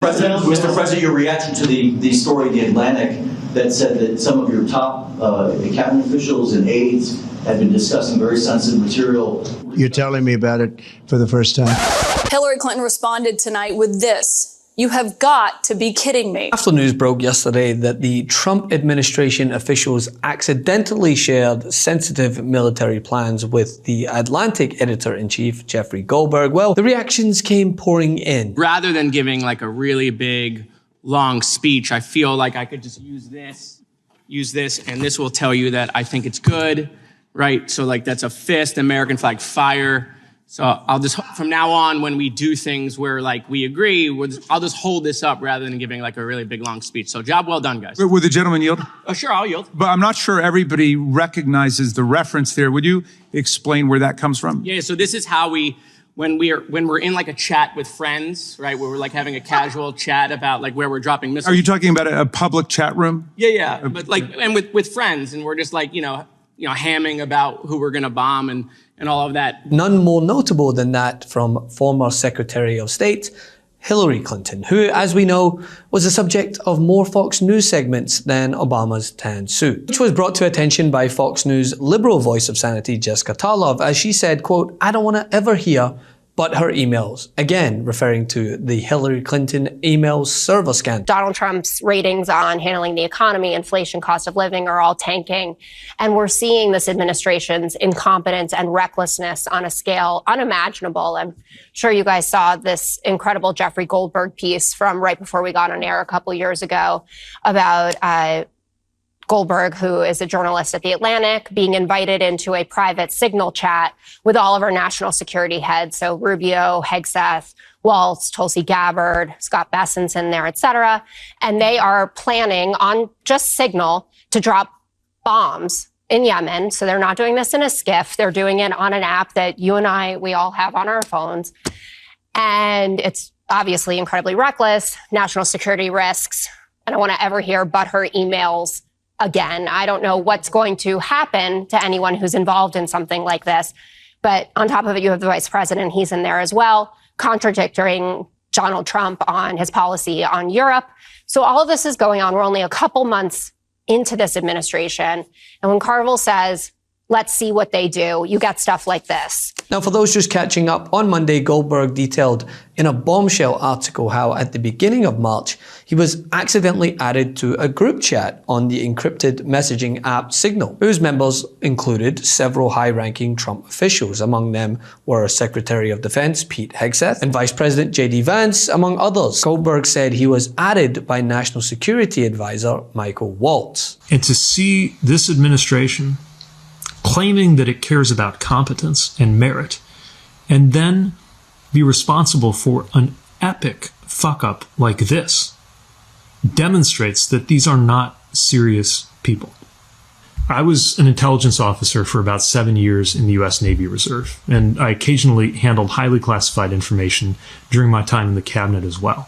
Mr. President, your reaction to the story in The Atlantic that said that some of your top cabinet officials and aides had been discussing very sensitive material. You're telling me about it for the first time. Hillary Clinton responded tonight with this. You have got to be kidding me. After news broke yesterday that the Trump administration officials accidentally shared sensitive military plans with the Atlantic editor-in-chief, Jeffrey Goldberg, well, the reactions came pouring in. Rather than giving like a really big, long speech, I feel like I could just use this, and this will tell you that I think it's good, right? So like that's a fist, American flag, fire. So I'll just, from now on, when we do things where like we agree, I'll just hold this up rather than giving like a really big long speech. So job well done, guys. Would the gentleman yield? Oh, sure, I'll yield. But I'm not sure everybody recognizes the reference there. Would you explain where that comes from? Yeah, so this is how when we're in like a chat with friends, right, where we're like having a casual chat about like where we're dropping missiles. Are you talking about a public chat room? Yeah, but like, and with friends, and we're just like, you know, hamming about who we're gonna bomb and all of that. None more notable than that from former Secretary of State Hillary Clinton, who, as we know, was the subject of more Fox News segments than Obama's tan suit, which was brought to attention by Fox News liberal voice of sanity Jessica Tarlov, as she said, quote, "I don't want to ever hear but her emails," again referring to the Hillary Clinton email server scandal. Donald Trump's ratings on handling the economy, inflation, cost of living are all tanking. And we're seeing this administration's incompetence and recklessness on a scale unimaginable. I'm sure you guys saw this incredible Jeffrey Goldberg piece from right before we got on air a couple years ago about Goldberg, who is a journalist at The Atlantic, being invited into a private Signal chat with all of our national security heads. So Rubio, Hegseth, Waltz, Tulsi Gabbard, Scott Bessent's in there, et cetera. And they are planning on just Signal to drop bombs in Yemen. So they're not doing this in a skiff. They're doing it on an app that you and I, we all have on our phones. And it's obviously incredibly reckless, national security risks. I don't want to ever hear but her emails again. I don't know what's going to happen to anyone who's involved in something like this. But on top of it, you have the vice president. He's in there as well, contradicting Donald Trump on his policy on Europe. So all of this is going on. We're only a couple months into this administration. And when Carville says, let's see what they do, you get stuff like this. Now, for those just catching up, on Monday, Goldberg detailed in a bombshell article how at the beginning of March, he was accidentally added to a group chat on the encrypted messaging app Signal, whose members included several high-ranking Trump officials. Among them were Secretary of Defense Pete Hegseth and Vice President J.D. Vance, among others. Goldberg said he was added by National Security Advisor Michael Waltz. And to see this administration claiming that it cares about competence and merit, and then be responsible for an epic fuck-up like this, demonstrates that these are not serious people. I was an intelligence officer for about 7 years in the U.S. Navy Reserve, and I occasionally handled highly classified information during my time in the cabinet as well.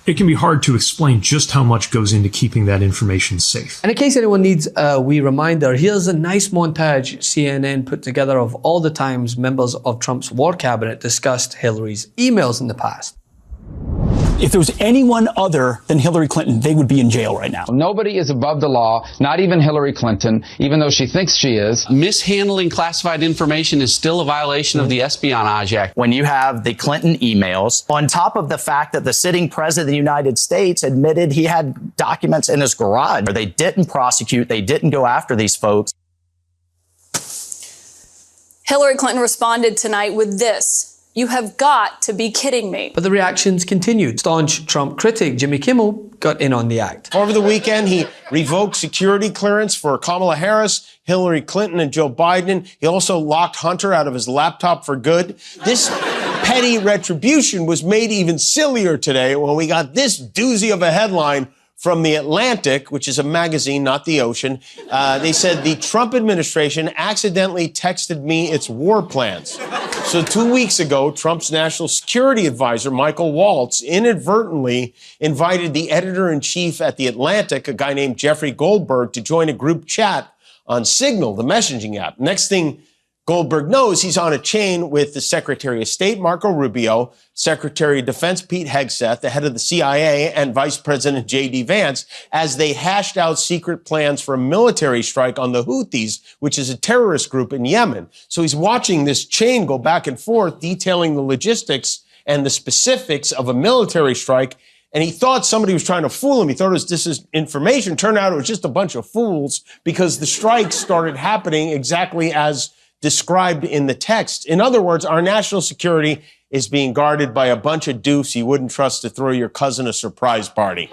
It can be hard to explain just how much goes into keeping that information safe. And in case anyone needs a wee reminder, here's a nice montage CNN put together of all the times members of Trump's war cabinet discussed Hillary's emails in the past. If there was anyone other than Hillary Clinton, they would be in jail right now. Nobody is above the law, not even Hillary Clinton, even though she thinks she is. Mishandling classified information is still a violation of the Espionage Act. When you have the Clinton emails, on top of the fact that the sitting president of the United States admitted he had documents in his garage, they didn't prosecute, they didn't go after these folks. Hillary Clinton responded tonight with this. You have got to be kidding me. But the reactions continued. Staunch Trump critic Jimmy Kimmel got in on the act. Over the weekend, he revoked security clearance for Kamala Harris, Hillary Clinton, and Joe Biden. He also locked Hunter out of his laptop for good. This petty retribution was made even sillier today when we got this doozy of a headline from The Atlantic, which is a magazine, not The Ocean. They said, the Trump administration accidentally texted me its war plans. So 2 weeks ago, Trump's national security advisor, Michael Waltz, inadvertently invited the editor-in-chief at The Atlantic, a guy named Jeffrey Goldberg, to join a group chat on Signal, the messaging app. Next thing Goldberg knows he's on a chain with the Secretary of State, Marco Rubio, Secretary of Defense, Pete Hegseth, the head of the CIA, and Vice President J.D. Vance, as they hashed out secret plans for a military strike on the Houthis, which is a terrorist group in Yemen. So he's watching this chain go back and forth, detailing the logistics and the specifics of a military strike. And he thought somebody was trying to fool him. He thought it was disinformation. Turned out it was just a bunch of fools, because the strikes started happening exactly as described in the text. In other words, our national security is being guarded by a bunch of doofs you wouldn't trust to throw your cousin a surprise party.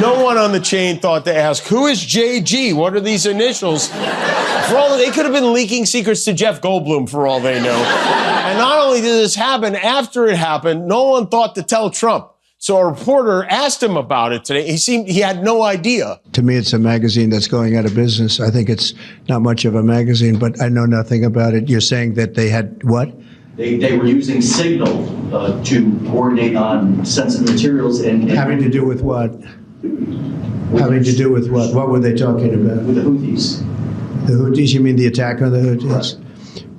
No one on the chain thought to ask, who is JG? What are these initials? For all they could have been leaking secrets to Jeff Goldblum for all they know. And not only did this happen, after it happened, no one thought to tell Trump. So a reporter asked him about it today. He had no idea. To me, it's a magazine that's going out of business. I think it's not much of a magazine, but I know nothing about it. You're saying that they had what? They were using Signal to coordinate on sensitive materials and having to do with what? Having to do with what? What were they talking about? With the Houthis. The Houthis? You mean the attack on the Houthis? Right.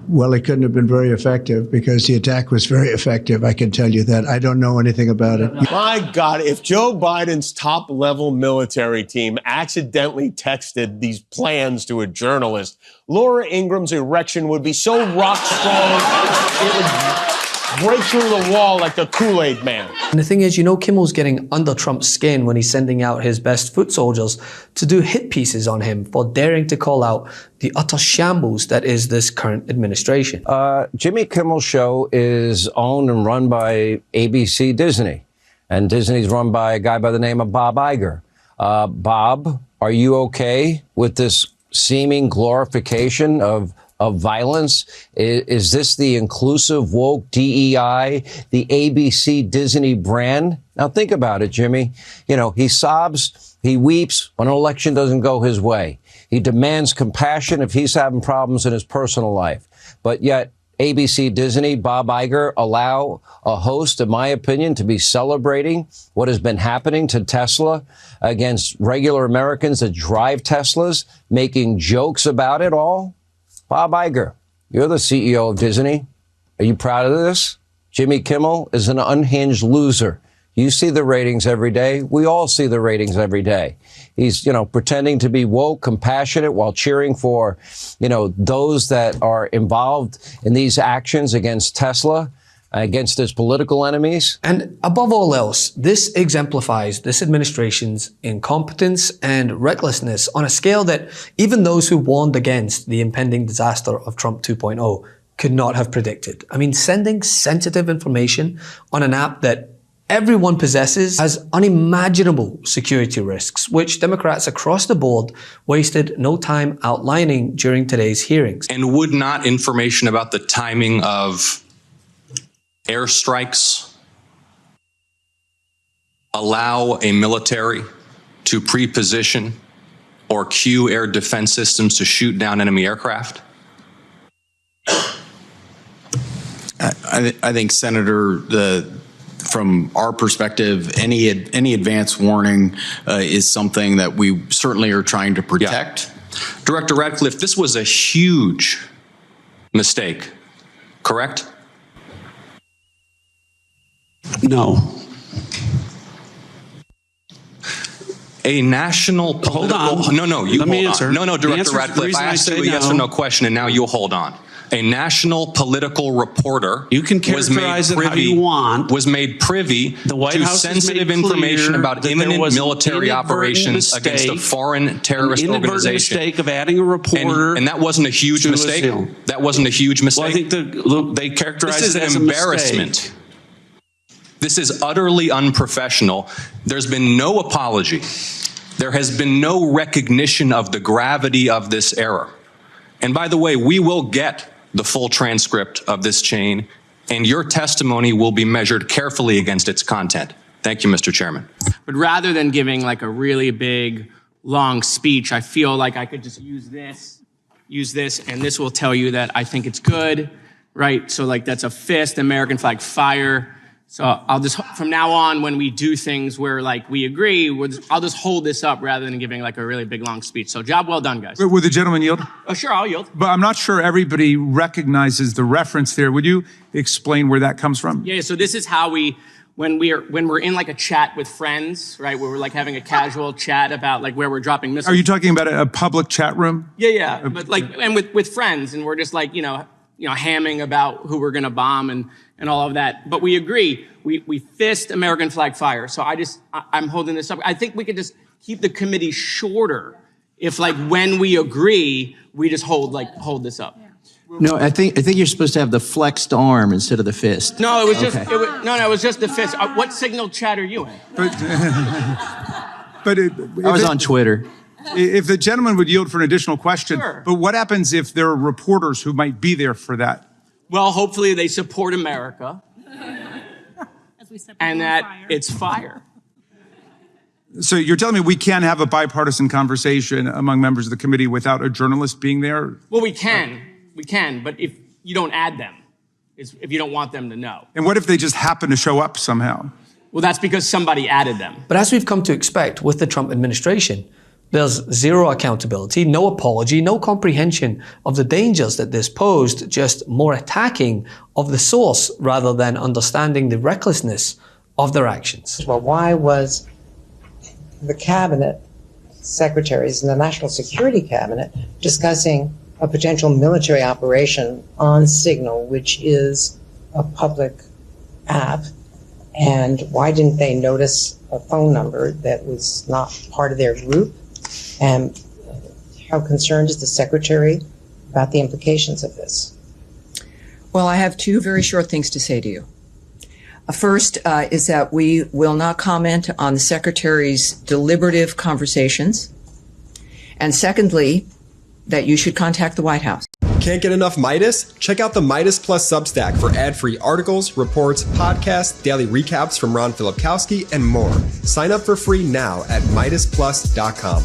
Well, it couldn't have been very effective, because the attack was very effective. I can tell you that. I don't know anything about it. My God, if Joe Biden's top-level military team accidentally texted these plans to a journalist, Laura Ingram's erection would be so rock strong, it would break through the wall like the Kool-Aid man. And the thing is, Kimmel's getting under Trump's skin when he's sending out his best foot soldiers to do hit pieces on him for daring to call out the utter shambles that is this current administration. Jimmy Kimmel's show is owned and run by ABC Disney. And Disney's run by a guy by the name of Bob Iger. Bob, are you okay with this seeming glorification of violence? Is this the inclusive, woke DEI, the ABC Disney brand? Now think about it, Jimmy. He sobs, he weeps when an election doesn't go his way. He demands compassion if he's having problems in his personal life. But yet, ABC Disney, Bob Iger, allow a host, in my opinion, to be celebrating what has been happening to Tesla against regular Americans that drive Teslas, making jokes about it all. Bob Iger, you're the CEO of Disney. Are you proud of this? Jimmy Kimmel is an unhinged loser. You see the ratings every day. We all see the ratings every day. He's, pretending to be woke, compassionate while cheering for, those that are involved in these actions against Tesla, against his political enemies. And above all else, this exemplifies this administration's incompetence and recklessness on a scale that even those who warned against the impending disaster of Trump 2.0 could not have predicted. I mean, sending sensitive information on an app that everyone possesses has unimaginable security risks, which Democrats across the board wasted no time outlining during today's hearings. And would not information about the timing of airstrikes allow a military to pre-position or cue air defense systems to shoot down enemy aircraft? I think, Senator, from our perspective, any advance warning is something that we certainly are trying to protect. Yeah. Director Radcliffe, this was a huge mistake, correct? No. A national Hold on. No, you Let me hold answer. on. No, Director The Radcliffe, I asked you a yes or no question, and now you'll hold on. A national political reporter you can characterize it how you want. Was made privy the White to House sensitive information about imminent military operations against a foreign terrorist organization. Mistake of adding a reporter, and that wasn't a huge mistake. That wasn't a huge mistake. Well, I think they characterized it as an embarrassment. This is utterly unprofessional. There's been no apology. There has been no recognition of the gravity of this error. And by the way, we will get the full transcript of this chain, and your testimony will be measured carefully against its content. Thank you, Mr. Chairman. But rather than giving like a really big, long speech, I feel like I could just use this, and this will tell you that I think it's good, right? So like that's a fist, American flag, fire, So I'll just, from now on, when we do things where like we agree, I'll just hold this up rather than giving like a really big long speech. So job well done, guys. Would the gentleman yield? Oh, sure, I'll yield. But I'm not sure everybody recognizes the reference there. Would you explain where that comes from? Yeah, so this is how when we're in like a chat with friends, right, where we're like having a casual chat about like where we're dropping missiles. Are you talking about a public chat room? Yeah, but like, and with friends, and we're just like, hamming about who we're gonna bomb and all of that. But we agree, we fist American flag fire. So I'm holding this up. I think we could just keep the committee shorter if like when we agree, we just hold this up. No, I think you're supposed to have the flexed arm instead of the fist. No, it was just it was just the fist. What signal chat are you in? I was on Twitter. If the gentleman would yield for an additional question, Sure. But what happens if there are reporters who might be there for that? Well, hopefully they support America and that it's fire. So you're telling me we can't have a bipartisan conversation among members of the committee without a journalist being there? Well, we can, but if you don't add them, if you don't want them to know. And what if they just happen to show up somehow? Well, that's because somebody added them. But as we've come to expect with the Trump administration, there's zero accountability, no apology, no comprehension of the dangers that this posed, just more attacking of the source rather than understanding the recklessness of their actions. Well, why was the cabinet secretaries and the National Security Cabinet discussing a potential military operation on Signal, which is a public app? And why didn't they notice a phone number that was not part of their group? And how concerned is the secretary about the implications of this? Well, I have two very short things to say to you. First is that we will not comment on the secretary's deliberative conversations. And secondly, that you should contact the White House. Can't get enough Meidas? Check out the Meidas Plus Substack for ad-free articles, reports, podcasts, daily recaps from Ron Filipkowski, and more. Sign up for free now at MeidasPlus.com.